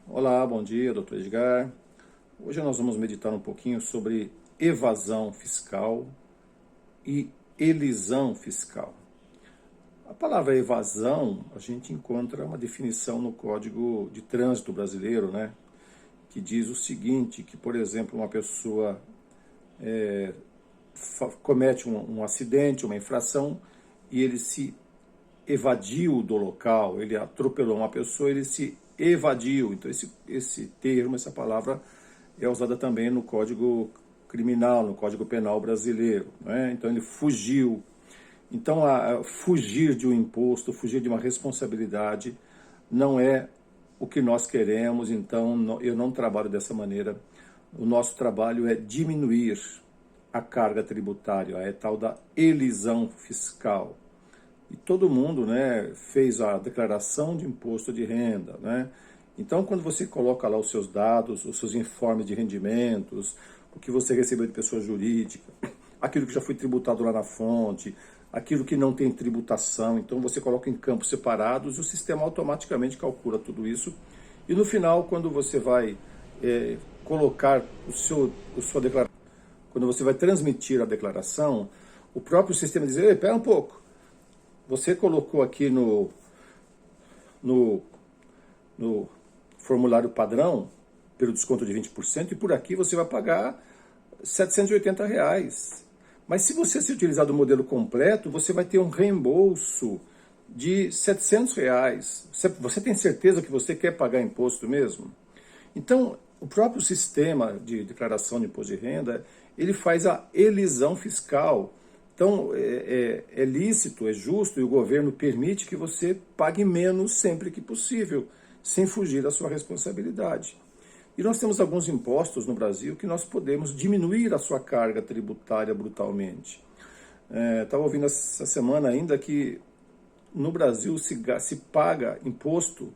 Olá, bom dia, doutor Edgar. Hoje nós vamos meditar um pouquinho sobre evasão fiscal e elisão fiscal. A palavra evasão, a gente encontra uma definição no Código de Trânsito Brasileiro, né? Que diz o seguinte, que, por exemplo, uma pessoa comete um acidente, uma infração, e ele se evadiu do local, ele atropelou uma pessoa, ele se evadiu. Então esse termo, essa palavra é usada também no Código Criminal, no Código Penal brasileiro, né? Então ele fugiu. Então fugir de um imposto, fugir de uma responsabilidade não é o que nós queremos, então eu não trabalho dessa maneira. O nosso trabalho é diminuir a carga tributária, é tal da elisão fiscal. E todo mundo, né, fez a declaração de imposto de renda, né? Então, quando você coloca lá os seus dados, os seus informes de rendimentos, o que você recebeu de pessoa jurídica, aquilo que já foi tributado lá na fonte, aquilo que não tem tributação, então você coloca em campos separados e o sistema automaticamente calcula tudo isso. E no final, quando você vai colocar sua declaração, quando você vai transmitir a declaração, o próprio sistema diz: ei, espera um pouco, você colocou aqui no formulário padrão, pelo desconto de 20%, e por aqui você vai pagar R$ 780. Mas se você se utilizar do modelo completo, você vai ter um reembolso de R$ 700. Você tem certeza que você quer pagar imposto mesmo? Então, o próprio sistema de declaração de imposto de renda, ele faz a elisão fiscal. Então, é lícito, é justo, e o governo permite que você pague menos sempre que possível, sem fugir da sua responsabilidade. E nós temos alguns impostos no Brasil que nós podemos diminuir a sua carga tributária brutalmente. Estava ouvindo essa semana ainda que no Brasil se paga imposto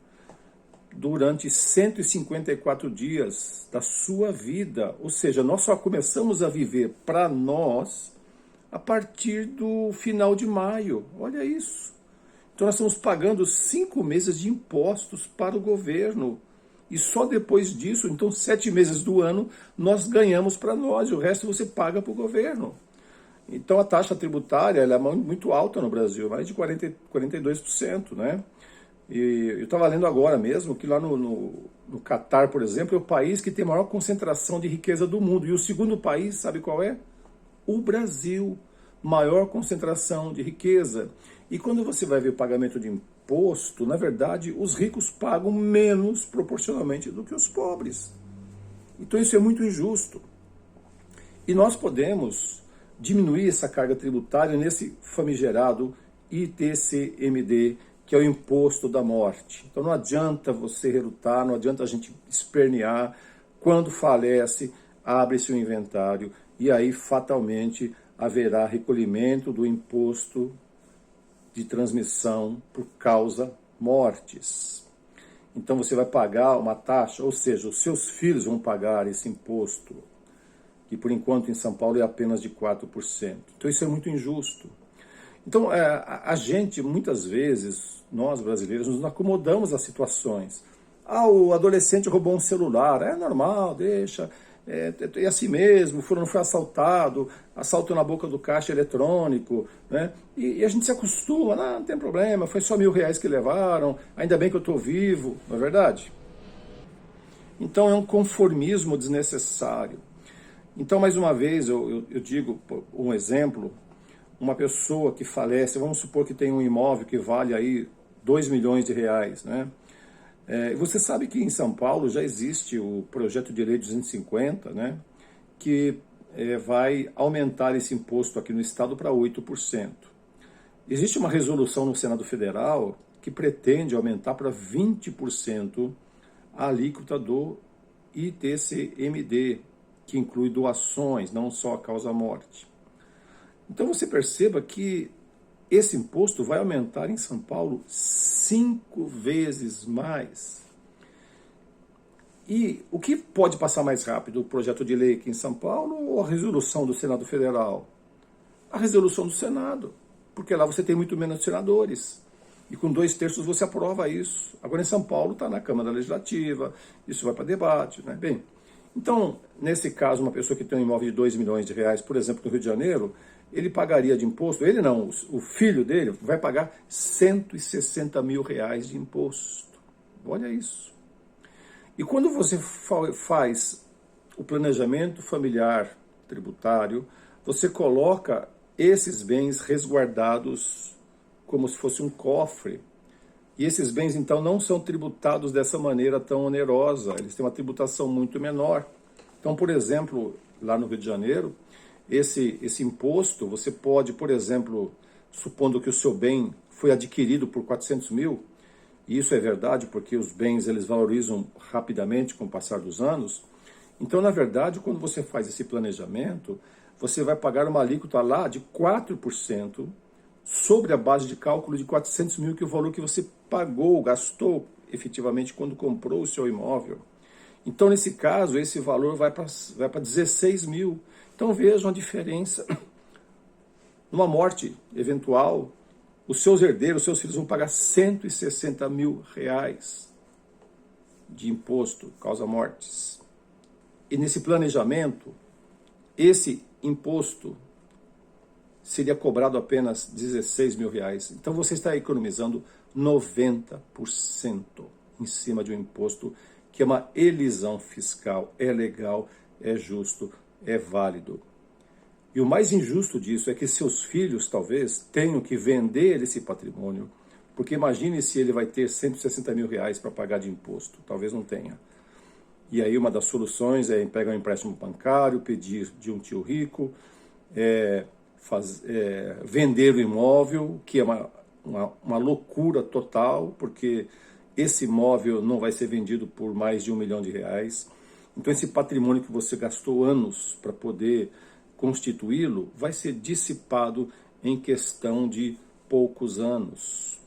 durante 154 dias da sua vida. Ou seja, nós só começamos a viver para nós a partir do final de maio. Olha isso. Então nós estamos pagando 5 meses de impostos para o governo. E só depois disso, então 7 meses do ano, nós ganhamos para nós. O resto você paga para o governo. Então a taxa tributária ela é muito alta no Brasil, mais de 42%, né? E eu estava lendo agora mesmo que lá no Catar, por exemplo, é o país que tem a maior concentração de riqueza do mundo. E o segundo país, sabe qual é? O Brasil, maior concentração de riqueza. E quando você vai ver o pagamento de imposto, na verdade, os ricos pagam menos proporcionalmente do que os pobres. Então isso é muito injusto. E nós podemos diminuir essa carga tributária nesse famigerado ITCMD, que é o imposto da morte. Então não adianta você relutar, não adianta a gente espernear. Quando falece, abre-se o inventário e aí fatalmente haverá recolhimento do imposto de transmissão por causa mortes. Então você vai pagar uma taxa, ou seja, os seus filhos vão pagar esse imposto, que por enquanto em São Paulo é apenas de 4%. Então isso é muito injusto. Então a gente, muitas vezes, nós brasileiros, nos acomodamos às situações. O adolescente roubou um celular, é normal, deixa... É assim mesmo, não foi assaltado, assalto na boca do caixa eletrônico, né? E a gente se acostuma, não tem problema, foi só R$ 1.000 que levaram, ainda bem que eu estou vivo, não é verdade? Então é um conformismo desnecessário. Então, mais uma vez, eu digo um exemplo, uma pessoa que falece, vamos supor que tem um imóvel que vale aí R$ 2 milhões, né? Você sabe que em São Paulo já existe o projeto de lei 250, né, que vai aumentar esse imposto aqui no estado para 8%. Existe uma resolução no Senado Federal que pretende aumentar para 20% a alíquota do ITCMD, que inclui doações, não só a causa-morte. Então você perceba que esse imposto vai aumentar em São Paulo 5 vezes mais. E o que pode passar mais rápido, o projeto de lei aqui em São Paulo ou a resolução do Senado Federal? A resolução do Senado, porque lá você tem muito menos senadores. E com 2/3 você aprova isso. Agora em São Paulo está na Câmara Legislativa, isso vai para debate, né? Bem, então, nesse caso, uma pessoa que tem um imóvel de 2 milhões de reais, por exemplo, no Rio de Janeiro, ele pagaria de imposto, ele não, o filho dele vai pagar 160 mil reais de imposto. Olha isso. E quando você faz o planejamento familiar tributário, você coloca esses bens resguardados como se fosse um cofre. E esses bens, então, não são tributados dessa maneira tão onerosa, eles têm uma tributação muito menor. Então, por exemplo, lá no Rio de Janeiro, esse imposto, você pode, por exemplo, supondo que o seu bem foi adquirido por 400 mil, e isso é verdade porque os bens eles valorizam rapidamente com o passar dos anos, então, na verdade, quando você faz esse planejamento, você vai pagar uma alíquota lá de 4%, sobre a base de cálculo de 400 mil, que é o valor que você pagou, gastou efetivamente quando comprou o seu imóvel. Então, nesse caso, esse valor vai para 16 mil. Então, vejam a diferença. Numa morte eventual, os seus herdeiros, os seus filhos vão pagar 160 mil reais de imposto causa-mortes. E nesse planejamento, esse imposto seria cobrado apenas 16 mil reais. Então você está economizando 90% em cima de um imposto que é uma elisão fiscal, é legal, é justo, é válido. E o mais injusto disso é que seus filhos talvez tenham que vender esse patrimônio, porque imagine se ele vai ter 160 mil reais para pagar de imposto, talvez não tenha. E aí uma das soluções é pegar um empréstimo bancário, pedir de um tio rico, vender o imóvel, que é uma loucura total, porque esse imóvel não vai ser vendido por mais de 1 milhão de reais. Então esse patrimônio que você gastou anos para poder constituí-lo, vai ser dissipado em questão de poucos anos.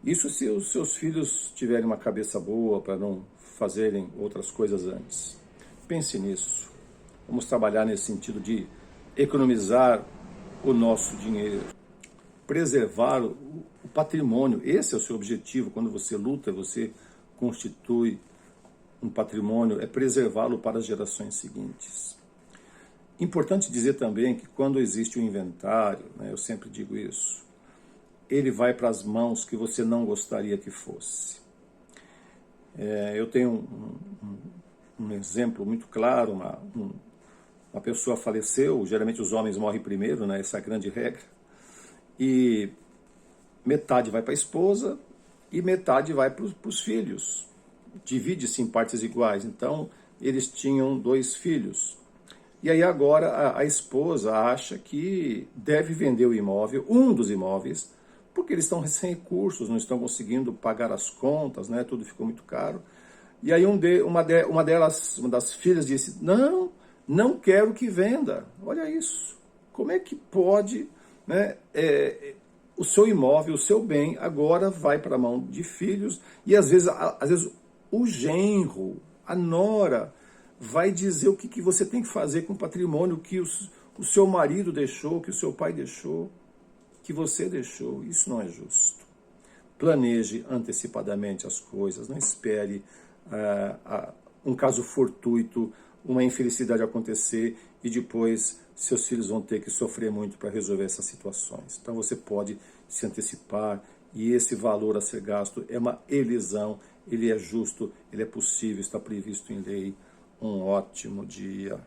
Isso se os seus filhos tiverem uma cabeça boa para não fazerem outras coisas antes. Pense nisso. Vamos trabalhar nesse sentido de economizar o nosso dinheiro, preservar o patrimônio. Esse é o seu objetivo quando você luta, você constitui um patrimônio, é preservá-lo para as gerações seguintes. Importante dizer também que quando existe um inventário, né, eu sempre digo isso, ele vai para as mãos que você não gostaria que fosse. Eu tenho um exemplo muito claro, uma pessoa faleceu, geralmente os homens morrem primeiro, né, essa é a grande regra, e metade vai para a esposa e metade vai para os filhos. Divide-se em partes iguais, então eles tinham 2 filhos. E aí agora a esposa acha que deve vender o imóvel, um dos imóveis, porque eles estão sem recursos, não estão conseguindo pagar as contas, né? Tudo ficou muito caro. E aí uma das filhas disse, não quero que venda. Olha isso, como é que pode, né? O seu imóvel, o seu bem, agora vai para a mão de filhos, e às vezes o genro, a nora, vai dizer o que você tem que fazer com o patrimônio que o seu marido deixou, que o seu pai deixou, que você deixou. Isso não é justo. Planeje antecipadamente as coisas, não espere um caso fortuito, uma infelicidade acontecer e depois seus filhos vão ter que sofrer muito para resolver essas situações. Então você pode se antecipar e esse valor a ser gasto é uma elisão, ele é justo, ele é possível, está previsto em lei. Um ótimo dia.